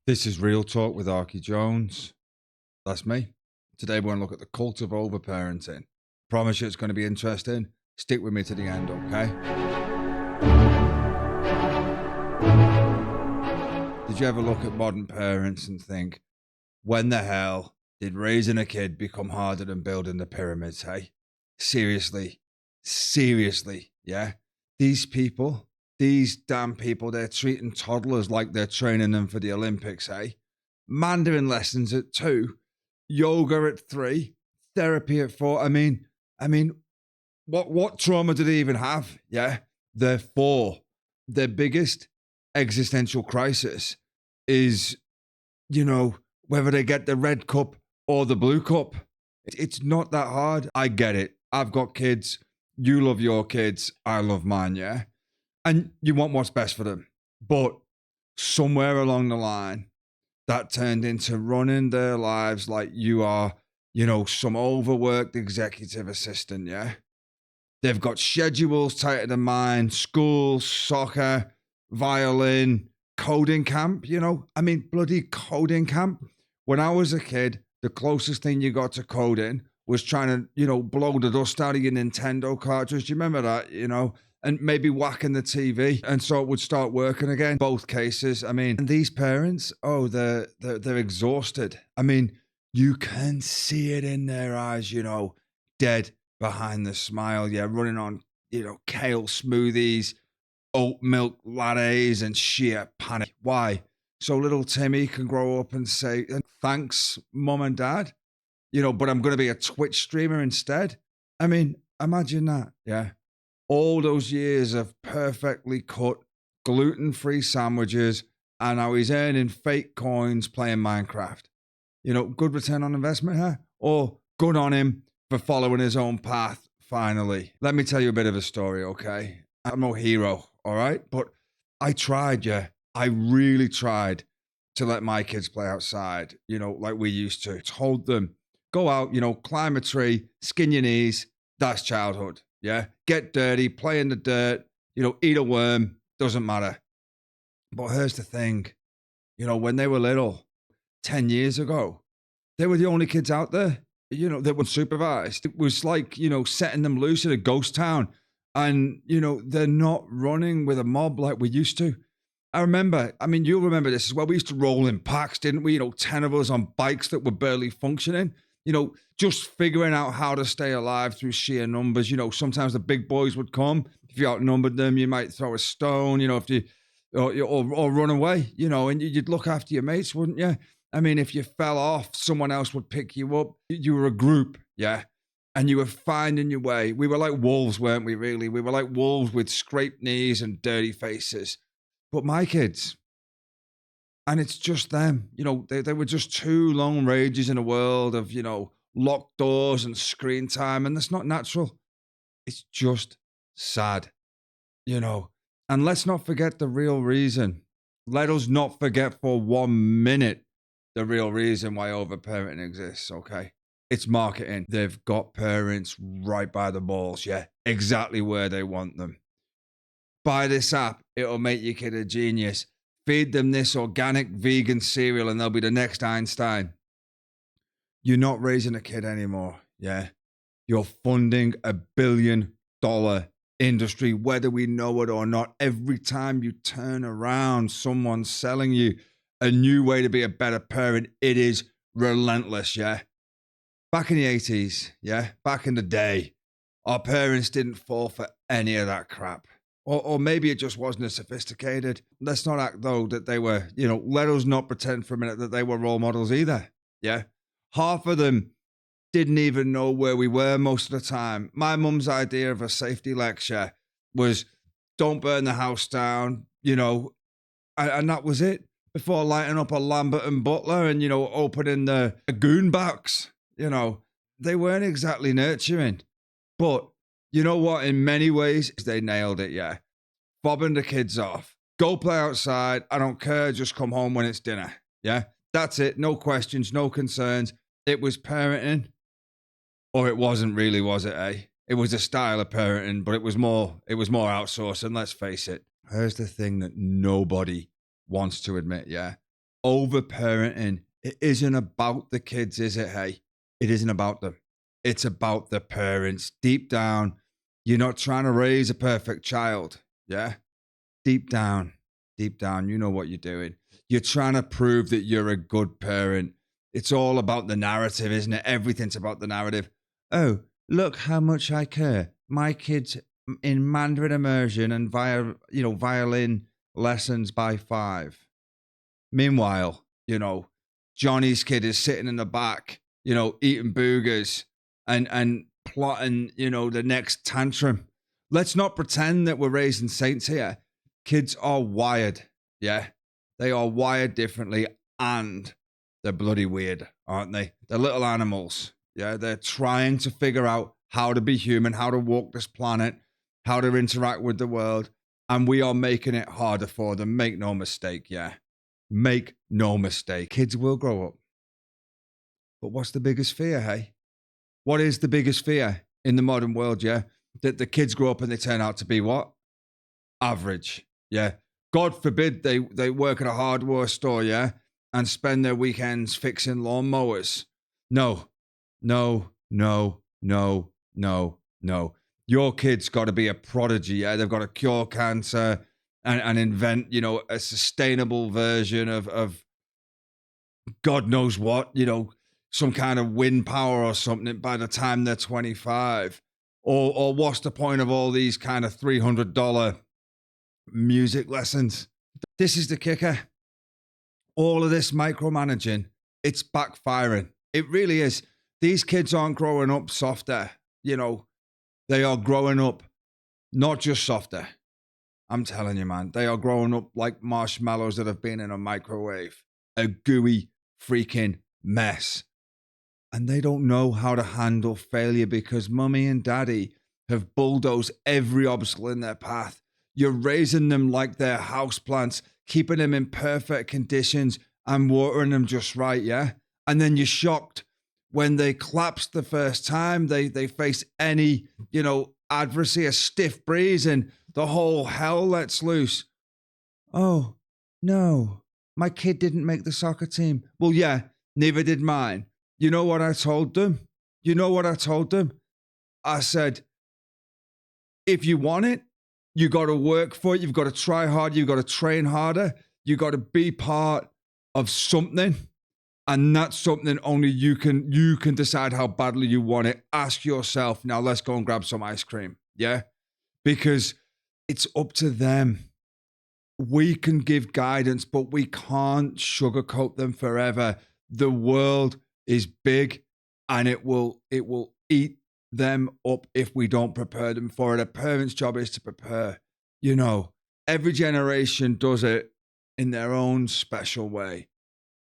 This is Real Talk with Arky Jones. That's me. Today we're going to look at the cult of overparenting. Promise you it's going to be interesting. Stick with me to the end, okay? Did you ever look at modern parents and think, when the hell did raising a kid become harder than building the pyramids, hey? Seriously, yeah? These people, these damn people, they're treating toddlers like they're training them for the Olympics, hey? Mandarin lessons at 2, yoga at 3, therapy at 4. I mean, what trauma do they even have? Yeah, they're 4. Their biggest existential crisis is, whether they get the red cup or the blue cup. It's not that hard. I get it. I've got kids. You love your kids. I love mine, yeah? And you want what's best for them. But somewhere along the line, that turned into running their lives like you are, some overworked executive assistant, yeah? They've got schedules tighter than mine, school, soccer, violin, coding camp, bloody coding camp. When I was a kid, the closest thing you got to coding was trying to, blow the dust out of your Nintendo cartridge. Do you remember that, and maybe whacking the TV, and so it would start working again. Both cases. And these parents, they're exhausted. You can see it in their eyes, dead behind the smile. Yeah, running on, kale smoothies, oat milk lattes, and sheer panic. Why? So little Timmy can grow up and say, thanks, mom and dad, but I'm going to be a Twitch streamer instead. Imagine that. Yeah. All those years of perfectly cut, gluten-free sandwiches, and now he's earning fake coins playing Minecraft. Good return on investment here? Or good on him for following his own path, finally. Let me tell you a bit of a story, okay? I'm no hero, all right? But I tried, yeah. I really tried to let my kids play outside, like we used to. Told them, go out, climb a tree, skin your knees. That's childhood. Yeah, get dirty, play in the dirt, eat a worm, doesn't matter. But here's the thing, when they were little, 10 years ago, they were the only kids out there, that were supervised. It was like, setting them loose in a ghost town. And, they're not running with a mob like we used to. I remember, you'll remember this as well. We used to roll in packs, didn't we? 10 of us on bikes that were barely functioning. Just figuring out how to stay alive through sheer numbers. Sometimes the big boys would come. If you outnumbered them, you might throw a stone, if you, or run away, and you'd look after your mates, wouldn't you? If you fell off, someone else would pick you up. You were a group, yeah? And you were finding your way. We were like wolves, weren't we, really? We were like wolves with scraped knees and dirty faces. But my kids, and it's just them, they were just 2 lone rages in a world of, locked doors and screen time. And that's not natural. It's just sad, And let's not forget the real reason. Let us not forget for 1 minute the real reason why overparenting exists, okay? It's marketing. They've got parents right by the balls, yeah, exactly where they want them. Buy this app, it'll make your kid a genius. Feed them this organic vegan cereal and they'll be the next Einstein. You're not raising a kid anymore, yeah? You're funding $1 billion industry, whether we know it or not. Every time you turn around, someone's selling you a new way to be a better parent. It is relentless, yeah? Back in the 80s, yeah? Back in the day, our parents didn't fall for any of that crap. Or maybe it just wasn't as sophisticated. Let's not act, though, that they were, let us not pretend for a minute that they were role models either, yeah? Half of them didn't even know where we were most of the time. My mum's idea of a safety lecture was don't burn the house down, and that was it. Before lighting up a Lambert and Butler and, opening the goon box, they weren't exactly nurturing. But you know what? In many ways, they nailed it, yeah. Fobbing the kids off. Go play outside. I don't care. Just come home when it's dinner, yeah? That's it. No questions, no concerns. It was parenting. Or it wasn't really, was it, eh? It was a style of parenting, but it was more outsourced. And let's face it, here's the thing that nobody wants to admit, yeah? Overparenting, it isn't about the kids, is it? Hey, it isn't about them. It's about the parents. Deep down, you're not trying to raise a perfect child. Yeah. Deep down, deep down, you know what you're doing. You're trying to prove that you're a good parent. It's all about the narrative, isn't it? Everything's about the narrative. Oh, look how much I care. My kids in Mandarin immersion and violin lessons by 5. Meanwhile, Johnny's kid is sitting in the back, eating boogers and plotting, the next tantrum. Let's not pretend that we're raising saints here. Kids are wired, yeah. They are wired differently, and they're bloody weird, aren't they? They're little animals. Yeah, they're trying to figure out how to be human, how to walk this planet, how to interact with the world, and we are making it harder for them. Make no mistake, yeah. Make no mistake, kids will grow up. But what's the biggest fear, hey? What is the biggest fear in the modern world, yeah? That the kids grow up and they turn out to be what? Average, yeah. God forbid they work at a hardware store, yeah, and spend their weekends fixing lawnmowers. No, no, no, no, no, no. Your kid's got to be a prodigy, yeah. They've got to cure cancer and invent, a sustainable version of God knows what, some kind of wind power or something by the time they're 25. Or what's the point of all these kind of $300 music lessons? This is the kicker. All of this micromanaging, it's backfiring. It really is. These kids aren't growing up softer, they are growing up not just softer. I'm telling you, man, they are growing up like marshmallows that have been in a microwave, a gooey freaking mess. And they don't know how to handle failure because mummy and daddy have bulldozed every obstacle in their path. You're raising them like they're houseplants, keeping them in perfect conditions and watering them just right, yeah? And then you're shocked when they collapse the first time, they face any, adversity, a stiff breeze, and the whole hell lets loose. Oh, no, my kid didn't make the soccer team. Well, yeah, neither did mine. You know what I told them? I said, if you want it, you got to work for it. You've got to try hard. You've got to train harder. You got to be part of something. And that's something only you can decide how badly you want it. Ask yourself, now let's go and grab some ice cream. Yeah? Because it's up to them. We can give guidance, but we can't sugarcoat them forever. The world is big and it will eat them up if we don't prepare them for it. A parent's job is to prepare. Every generation does it in their own special way.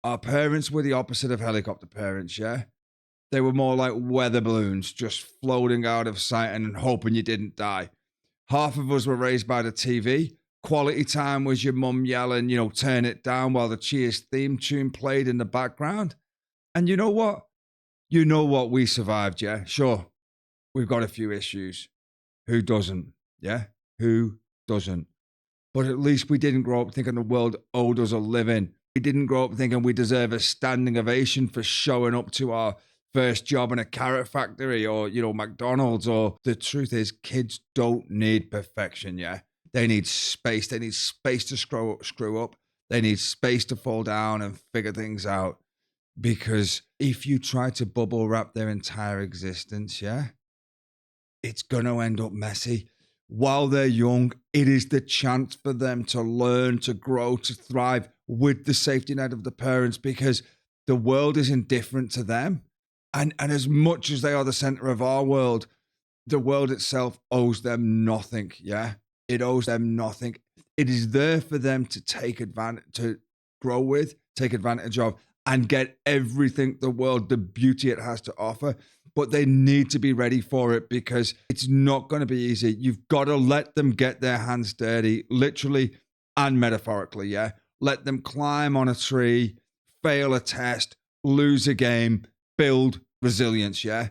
Our parents were the opposite of helicopter parents, yeah? They were more like weather balloons, just floating out of sight and hoping you didn't die. Half of us were raised by the TV. Quality time was your mum yelling, turn it down while the Cheers theme tune played in the background. And you know what? We survived, yeah? Sure, we've got a few issues. Who doesn't? Yeah? Who doesn't? But at least we didn't grow up thinking the world owed us a living. We didn't grow up thinking we deserve a standing ovation for showing up to our first job in a carrot factory or, McDonald's. Or the truth is, kids don't need perfection, yeah? They need space. They need space to screw up. They need space to fall down and figure things out. Because if you try to bubble wrap their entire existence, yeah, it's going to end up messy. While they're young, it is the chance for them to learn, to grow, to thrive with the safety net of the parents because the world is indifferent to them. And as much as they are the center of our world, the world itself owes them nothing. Yeah. It owes them nothing. It is there for them to take advantage, to grow with, take advantage of, and get everything the world, the beauty it has to offer. But they need to be ready for it because it's not going to be easy. You've got to let them get their hands dirty, literally and metaphorically, yeah? Let them climb on a tree, fail a test, lose a game, build resilience, yeah?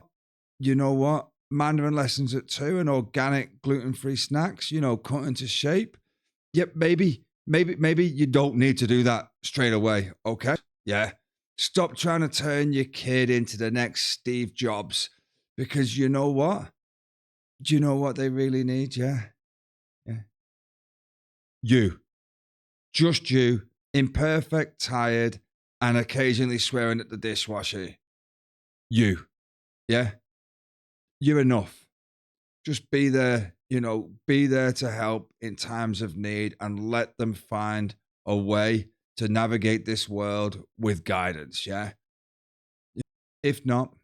You know what? Mandarin lessons at 2 and organic gluten-free snacks, cut into shape. Yep, baby. maybe you don't need to do that straight away. Okay. Yeah. Stop trying to turn your kid into the next Steve Jobs, because you know what? Do you know what they really need? Yeah. Yeah. You. Just you. Imperfect, tired, and occasionally swearing at the dishwasher. You. Yeah. You're enough. Just be there, be there to help in times of need, and let them find a way to navigate this world with guidance. Yeah. If not,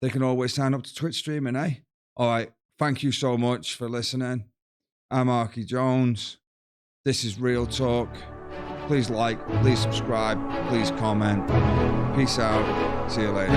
they can always sign up to Twitch streaming, eh? All right. Thank you so much for listening. I'm Arky Jones. This is Real Talk. Please like, please subscribe, please comment. Peace out. See you later.